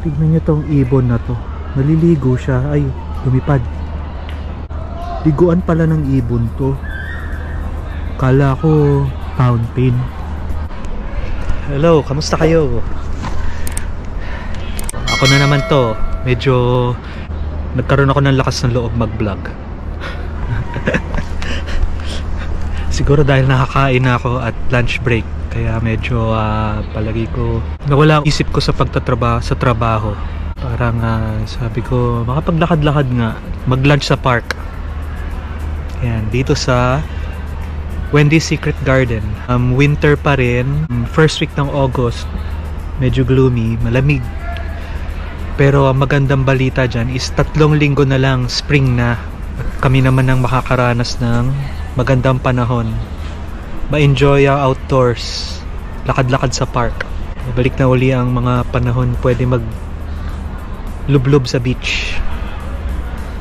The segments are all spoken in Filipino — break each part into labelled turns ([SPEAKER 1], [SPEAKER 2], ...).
[SPEAKER 1] Tignan nyo tong ibon na to. Naliligo siya. Ay, lumipad. Liguan pala ng ibon to. Kala ko fountain. Hello, kamusta kayo? Ako na naman to. Medyo nagkaroon ako ng lakas ng loob mag-vlog. Siguro dahil nakakain na ako at lunch break. Kaya medyo palagi ko nawala ang isip ko sa pagtatrabaho sa trabaho. Parang sabi ko makapaglakad-lakad nga, mag-lunch sa park. Ayan, dito sa Wendy's Secret Garden. Winter pa rin. First week ng August, medyo gloomy, malamig. Pero ang magandang balita dyan is 3 linggo na lang spring na. Kami naman ang makakaranas ng magandang panahon. Ma-enjoy ang outdoors, lakad-lakad sa park. Balik na uli ang mga panahon pwede mag-lublob sa beach.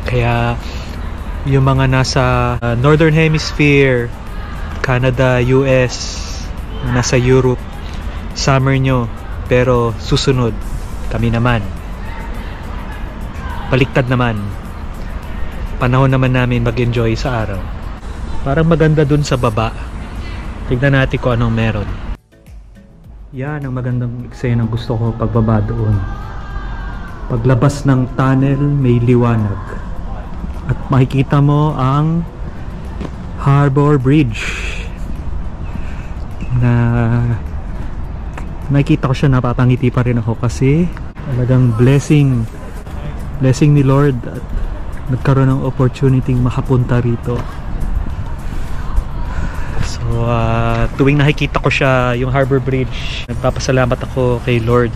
[SPEAKER 1] Kaya yung mga nasa Northern Hemisphere, Canada, US, nasa Europe, summer nyo, pero susunod kami naman. Baliktad naman. Panahon naman namin mag-enjoy sa araw. Parang maganda dun sa baba. Tignan natin kung anong meron. Yan ang magandang eksena gusto ko pagbaba doon. Paglabas ng tunnel, may liwanag. At makikita mo ang Harbor Bridge. Na nakikita ko siya, napapangiti pa rin ako kasi talagang blessing ni Lord at nagkaroon ng opportunity makapunta rito. So tuwing nakikita ko siya, yung Harbor Bridge, nagpapasalamat ako kay Lord.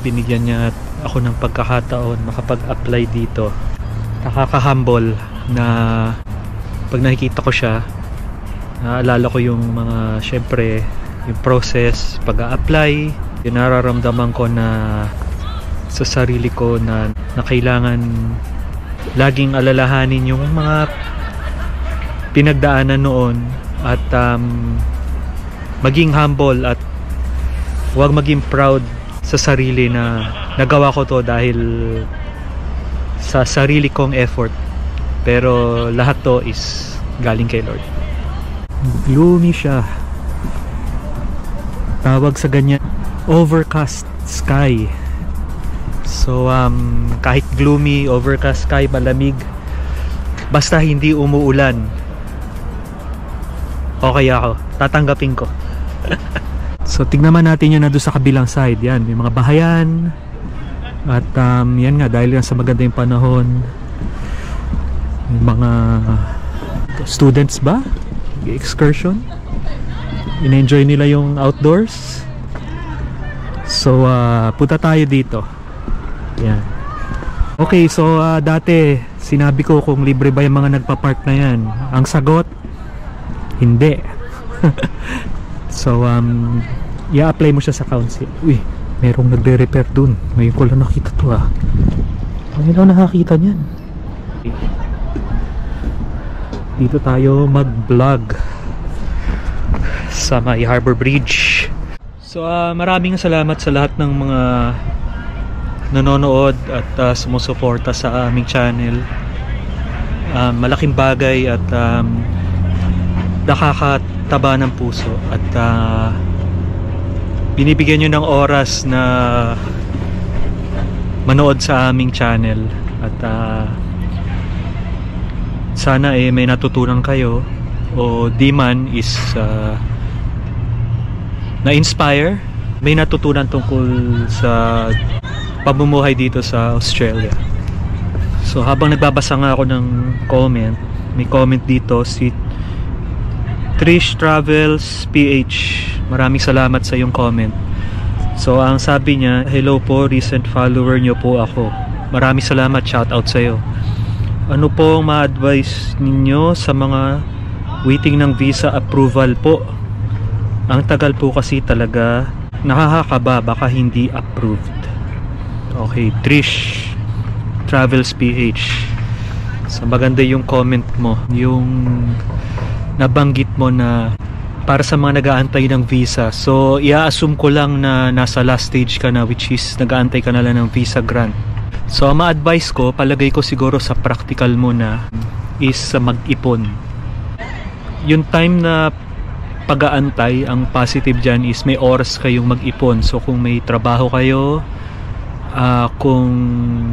[SPEAKER 1] Binigyan niya ako ng pagkakataon makapag-apply dito. Nakaka-humble na pag nakikita ko siya, naalala ko yung mga, syempre, yung process, pag-a-apply, yung nararamdaman ko na sa sarili ko na kailangan laging alalahanin yung mga pinagdaanan noon at maging humble at huwag maging proud sa sarili na nagawa ko to dahil sa sarili kong effort, pero lahat to is galing kay Lord. Gloomy siya. Tawag sa ganyan, overcast sky. So kahit gloomy, overcast sky, malamig, basta hindi umuulan, okay ako, tatanggapin ko. So tignan natin yun na doon sa kabilang side. Yan, may mga bahayan. At yan nga, dahil yan sa maganda yung panahon, may mga students ba? Excursion, in-enjoy nila yung outdoors. So punta tayo dito. Yan. Okay, so dati sinabi ko kung libre ba yung mga nagpa-park na yan. Ang sagot, hindi. So i-apply mo siya sa council. Uy, merong nagre-repair dun. Ngayon ko lang nakita to Ngayon lang nakakita niyan. Dito tayo mag-vlog sa may Harbor Bridge. So maraming salamat sa lahat ng mga nanonood at sumusuporta sa aming channel. Malaking bagay at nakakataba ng puso at binibigyan nyo ng oras na manood sa aming channel at sana may natutunan kayo o di man is na-inspire, may natutunan tungkol sa pamumuhay dito sa Australia. So habang nagbabasa nga ako ng comment, may comment dito si Trish Travels PH. Maraming salamat sa iyong comment. So ang sabi niya, hello po, recent follower niyo po ako. Maraming salamat, shout out sa iyo. Ano po ang ma-advise ninyo sa mga waiting ng visa approval po? Ang tagal po kasi talaga, nakakakaba, baka hindi approved. Okay, Trish Travels PH. So maganda yung comment mo, yung nabanggit mo na para sa mga nag-aantay ng visa. So, i-assume ko lang na nasa last stage ka na, which is nag-aantay ka na lang ng visa grant. So, ang ma-advise ko, palagay ko siguro sa practical muna, is mag-ipon. Yung time na pag-aantay, ang positive dyan is may oras kayong mag-ipon. So, kung may trabaho kayo, kung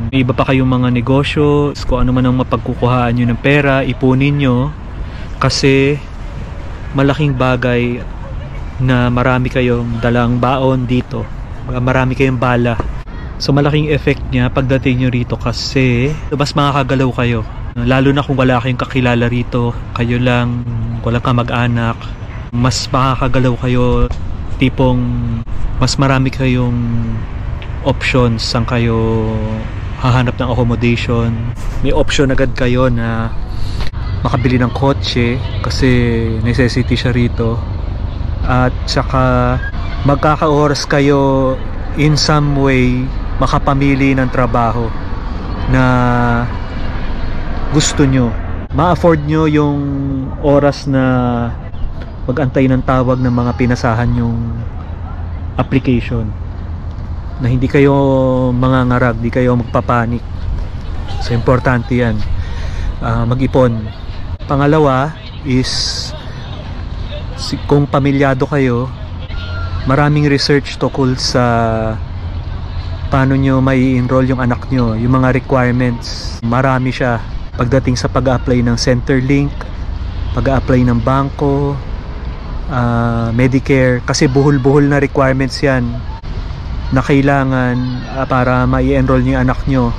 [SPEAKER 1] may iba pa kayong mga negosyo, kung ano man ang mapagkukuhaan nyo ng pera, ipunin nyo. Kasi malaking bagay na marami kayong dalang baon dito, marami kayong bala. So malaking effect niya pagdating nyo rito kasi mas makakagalaw kayo, lalo na kung wala kayong kakilala rito, kayo lang, walang kamag-anak. Mas makakagalaw kayo, tipong mas marami kayong options saan kayo hahanap ng accommodation. May option agad kayo na makabili ng kotse kasi necessity siya rito, at saka magkaka-oras kayo in some way makapamili ng trabaho na gusto nyo. Ma-afford nyo yung oras na mag-antay ng tawag ng mga pinasahan yung application, na hindi kayo mangangarag, hindi kayo magpapanik. So importante yan, mag-ipon. Pangalawa is kung pamilyado kayo, maraming research tungkol sa paano nyo may enroll yung anak nyo, yung mga requirements. Marami siya pagdating sa pag-apply ng Centerlink, pag-apply ng bangko, Medicare, kasi buhol-buhol na requirements yan na kailangan para mai-enroll nyo yung anak nyo.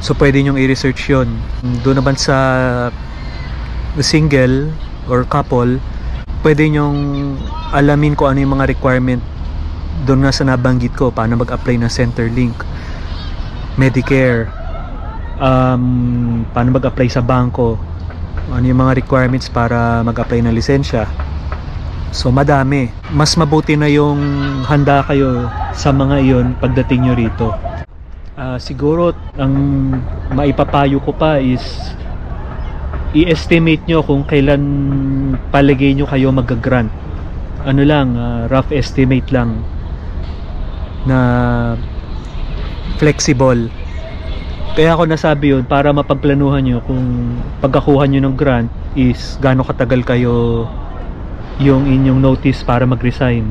[SPEAKER 1] So pwede nyong i-research yun. Doon naman sa single or couple, pwede nyong alamin kung ano yung mga requirement doon nga sa nabanggit ko, paano mag-apply ng Centerlink, Medicare, paano mag-apply sa bangko, ano yung mga requirements para mag-apply ng lisensya. So madami. Mas mabuti na yung handa kayo sa mga iyon pagdating nyo rito. Siguro ang maipapayo ko pa is i-estimate nyo kung kailan palagay nyo kayo mag-grant. Ano lang, rough estimate lang na flexible. Kaya ako nasabi yun para mapagplanuhan nyo kung pagkakuha nyo ng grant is gaano katagal kayo yung inyong notice para mag-resign,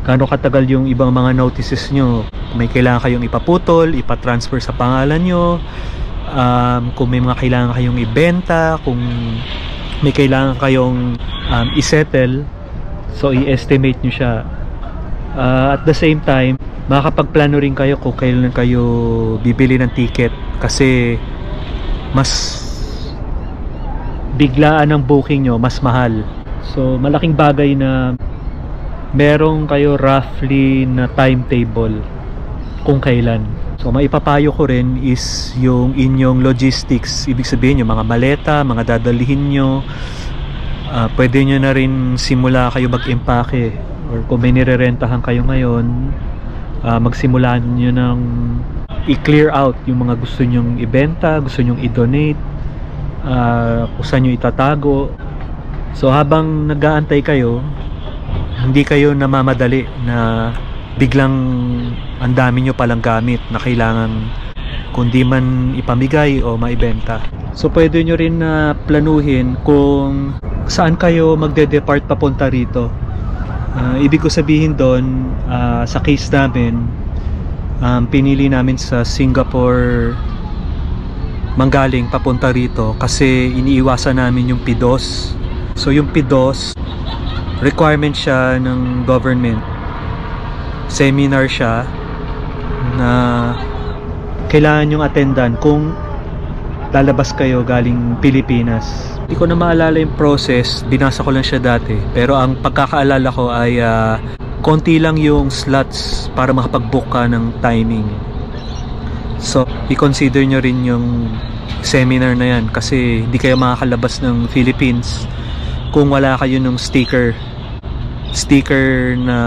[SPEAKER 1] gaano katagal yung ibang mga notices nyo, may kailangan kayong ipaputol, ipatransfer sa pangalan nyo, kung may mga kailangan kayong ibenta, kung may kailangan kayong isettle. So i-estimate nyo siya. At the same time, makakapagplano rin kayo kung kailan kayo bibili ng ticket, kasi mas biglaan ang booking nyo, mas mahal. So malaking bagay na merong kayo roughly na timetable kung kailan. So maipapayo ko rin is yung inyong logistics, ibig sabihin yung mga maleta, mga dadalhin nyo. Pwede nyo na rin simula kayo mag-impake, or kung may nirerentahan kayo ngayon, magsimula nyo ng i-clear out yung mga gusto nyong ibenta, gusto nyong i-donate, kung saan nyo itatago. So habang nag-aantay kayo, hindi kayo namamadali na biglang ang dami nyo palang gamit na kailangan kundi man ipamigay o maibenta. So pwede nyo rin na planuhin kung saan kayo magde-depart papunta rito. Ibig ko sabihin doon, sa case namin, pinili namin sa Singapore manggaling papunta rito kasi iniiwasan namin yung PIDOS. So yung PIDOS, requirement siya ng government, seminar siya na kailangan yung attendan kung lalabas kayo galing Pilipinas. Hindi ko na maalala yung process, binasa ko lang siya dati, pero ang pagkakaalala ko ay konti lang yung slots para makapag-book ka ng timing. So i-consider nyo rin yung seminar na yan kasi hindi kayo makakalabas ng Philippines kung wala kayo ng sticker na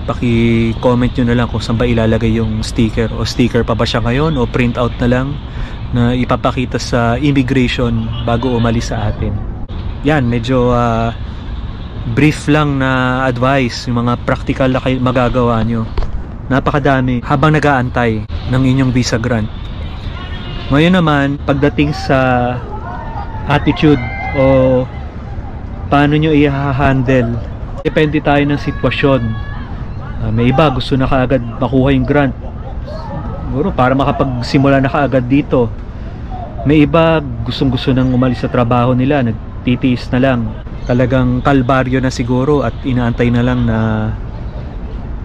[SPEAKER 1] paki-comment nyo na lang kung saan ba ilalagay yung sticker, o sticker pa ba siya ngayon o print out na lang na ipapakita sa immigration bago umalis sa atin. Yan, medyo brief lang na advice, yung mga practical na magagawa nyo. Napakadami habang nag-aantay ng inyong visa grant. Ngayon naman, pagdating sa attitude o paano nyo i-handle, depende tayo ng sitwasyon. May iba gusto na kaagad makuha yung grant, siguro para makapagsimula na kaagad dito. May iba gustong-gusto nang umalis sa trabaho nila, nagtitiis na lang, talagang kalbaryo na siguro at inaantay na lang na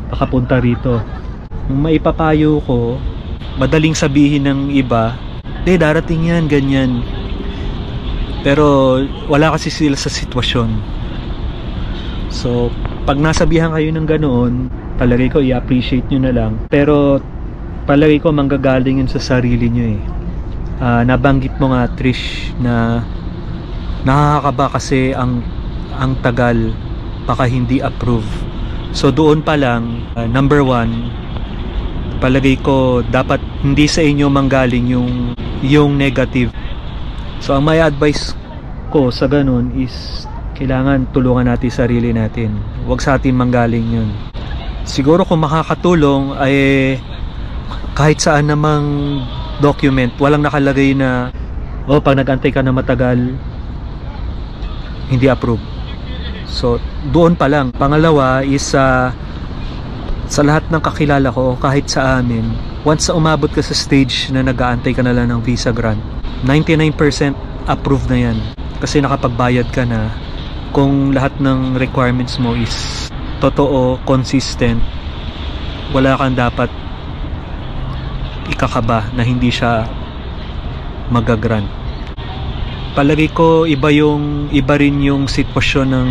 [SPEAKER 1] makapunta rito. Yung maipapayo ko, madaling sabihin ng iba, darating yan, ganyan, pero wala kasi sila sa sitwasyon. So pag nasabihan kayo ng ganoon, palagay ko i-appreciate nyo na lang, pero palagay ko manggagaling yun sa sarili nyo eh. Nabanggit mo nga, Trish, na nakakaba kasi ang tagal, baka hindi approve. So doon pa lang, number one, palagay ko dapat hindi sa inyo manggaling yung negative. So ang may advice ko sa ganun is kailangan tulungan natin sarili natin, huwag sa atin manggaling yun. Siguro kung makakatulong ay kahit saan namang document, walang nakalagay na pag nag-antay ka na matagal hindi approve. So doon pa lang. Pangalawa is sa lahat ng kakilala ko, kahit sa amin, once umabot ka sa stage na nag-aantay ka na lang ng visa grant, 99% approve na yan kasi nakapagbayad ka na. Kung lahat ng requirements mo is totoo, consistent, wala kang dapat ikakaba na hindi siya magagrant. Palagi ko iba rin yung sitwasyon ng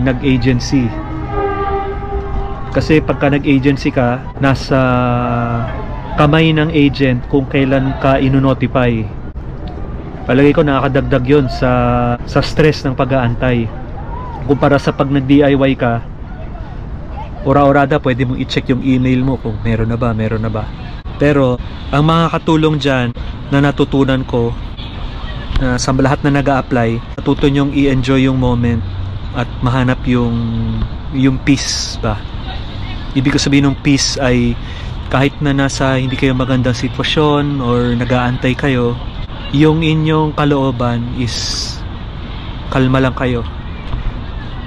[SPEAKER 1] nag-agency. Kasi pagka nag-agency ka, nasa kamay ng agent kung kailan ka ino-notify. Palagi ko nakakadagdag yun sa stress ng pag-aantay. Kumpara sa pag nag-DIY ka, ora-orada pwede mong i-check yung email mo kung meron na ba. Pero ang mga katulong dyan na natutunan ko, sa lahat na nag-a-apply, natuto nyong i-enjoy yung moment at mahanap yung peace ba. Ibig ko sabihin ng peace ay kahit na nasa hindi kayo magandang sitwasyon or nag-aantay kayo, yung inyong kalooban is kalma lang kayo,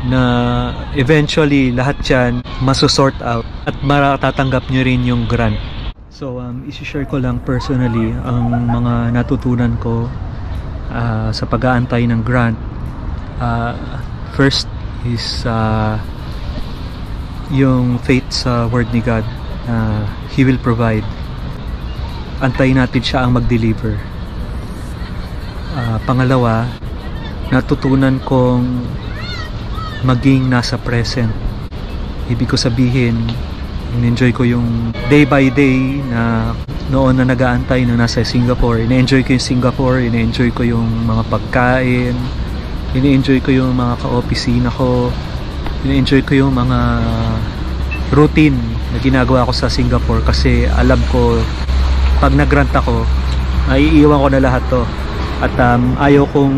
[SPEAKER 1] na eventually lahat yan masusort out at matatanggap nyo rin yung grant. So isi-share ko lang personally ang mga natutunan ko sa pag-aantay ng grant. First is yung faith sa word ni God, He will provide. Antayin natin siya ang mag-deliver. Pangalawa, natutunan kong maging nasa present. Ibig ko sabihin, in-enjoy ko yung day by day na noon na nag-aantay na nasa Singapore. In-enjoy ko yung Singapore, in-enjoy ko yung mga pagkain, in-enjoy ko yung mga ka-opisina ko, in-enjoy ko yung mga routine na ginagawa ko sa Singapore kasi alam ko pag nag-grant ako, naiiwan ko na lahat to. At ayaw kong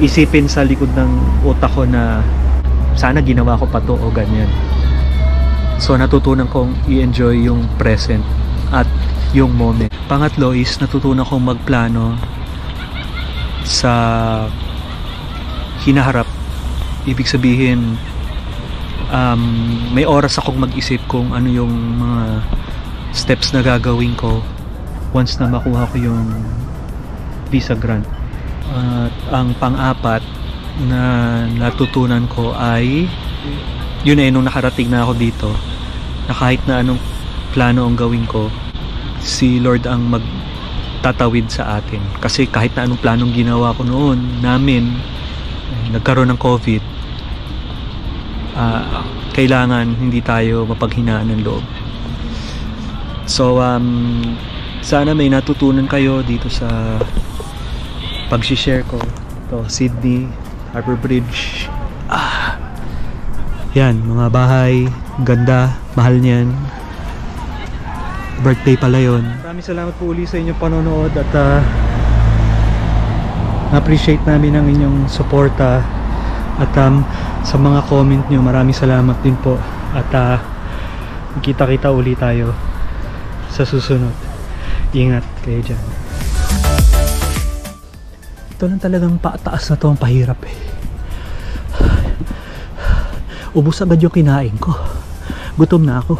[SPEAKER 1] isipin sa likod ng utak ko na sana ginawa ko pa to o ganyan. So natutunan kong i-enjoy yung present at yung moment. Pangatlo is natutunan kong magplano sa hinaharap. Ibig sabihin, may oras akong mag-isip kung ano yung mga steps na gagawin ko once na makuha ko yung visa grant. At ang pang-apat na natutunan ko ay yun nung nakarating na ako dito, na kahit na anong plano ang gawin ko, si Lord ang magtatawid sa atin. Kasi kahit na anong planong ginawa ko noon namin, nagkaroon ng COVID, kailangan hindi tayo mapaghinaan ng loob. So sana may natutunan kayo dito sa pag-share ko. Ito, Sydney Harbour Bridge. Yan, mga bahay, ganda, mahal niyan. Birthday pala yun. Maraming salamat po uli sa inyong panonood at na-appreciate namin ang inyong suporta. At sa mga comment nyo. Maraming salamat din po. At kita-kita uli tayo sa susunod. Ingat kayo dyan. Ito lang talagang pataas na to, ang pahirap eh. Ubus agad yung kinain ko. Gutom na ako.